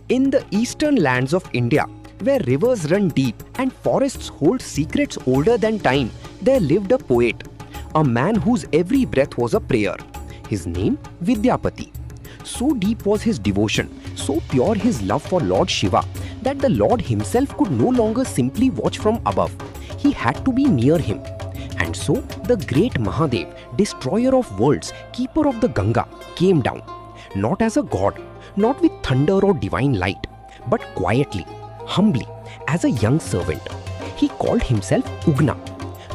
In the eastern lands of India, where rivers run deep and forests hold secrets older than time, there lived a poet, a man whose every breath was a prayer. His name, Vidyapati. So deep was his devotion, so pure his love for Lord Shiva, that the Lord himself could no longer simply watch from above. He had to be near him. And so, the great Mahadev, destroyer of worlds, keeper of the Ganga, came down, not as a god, not with thunder or divine light, but quietly, humbly, as a young servant. He called himself Ugna.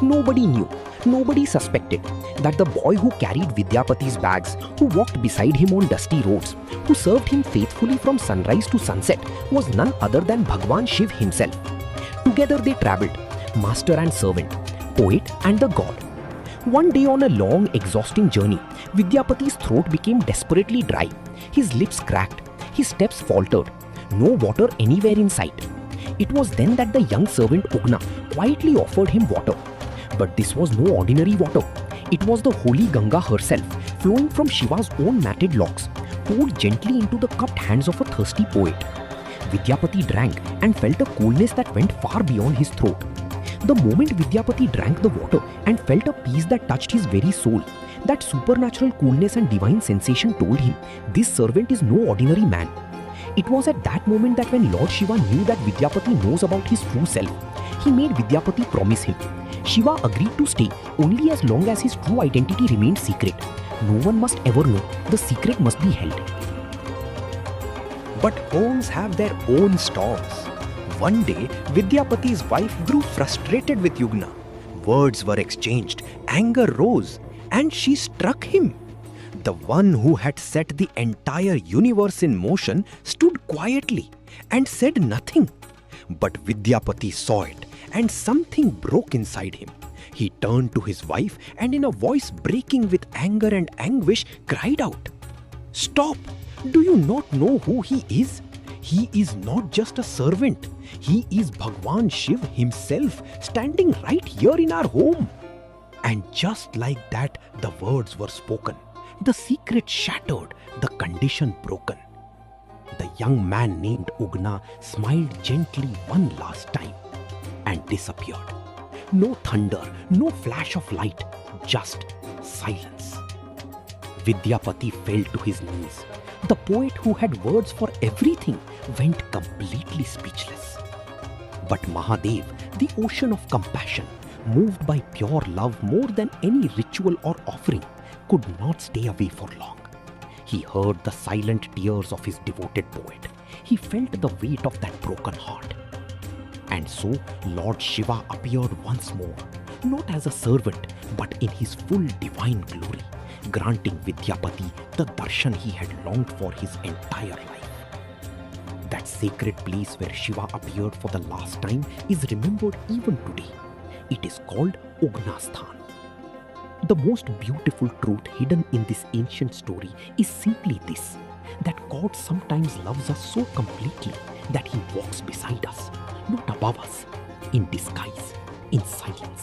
Nobody knew, nobody suspected that the boy who carried Vidyapati's bags, who walked beside him on dusty roads, who served him faithfully from sunrise to sunset, was none other than Bhagwan Shiva himself. Together they travelled, master and servant, poet and the god. One day on a long, exhausting journey, Vidyapati's throat became desperately dry. His lips cracked, his steps faltered, no water anywhere in sight. It was then that the young servant Ugna quietly offered him water. But this was no ordinary water. It was the holy Ganga herself, flowing from Shiva's own matted locks, poured gently into the cupped hands of a thirsty poet. Vidyapati drank and felt a coolness that went far beyond his throat. The moment Vidyapati drank the water and felt a peace that touched his very soul, that supernatural coolness and divine sensation told him, this servant is no ordinary man. It was at that moment that when Lord Shiva knew that Vidyapati knows about his true self, he made Vidyapati promise him. Shiva agreed to stay only as long as his true identity remained secret. No one must ever know. The secret must be held. But homes have their own storms. One day, Vidyapati's wife grew frustrated with Ugna. Words were exchanged, anger rose, and she struck him. The one who had set the entire universe in motion stood quietly and said nothing. But Vidyapati saw it, and something broke inside him. He turned to his wife and in a voice breaking with anger and anguish cried out, "Stop! Do you not know who he is? He is not just a servant. He is Bhagwan Shiva himself standing right here in our home." And just like that, the words were spoken. The secret shattered, the condition broken. The young man named Ugna smiled gently one last time and disappeared. No thunder, no flash of light, just silence. Vidyapati fell to his knees. The poet who had words for everything went completely speechless. But Mahadev, the ocean of compassion, moved by pure love more than any ritual or offering, could not stay away for long. He heard the silent tears of his devoted poet. He felt the weight of that broken heart. And so Lord Shiva appeared once more, not as a servant, but in his full divine glory, granting Vidyapati the darshan he had longed for his entire life. That sacred place where Shiva appeared for the last time is remembered even today. It is called Ugnasthan. The most beautiful truth hidden in this ancient story is simply this, that God sometimes loves us so completely that He walks beside us, not above us, in disguise, in silence.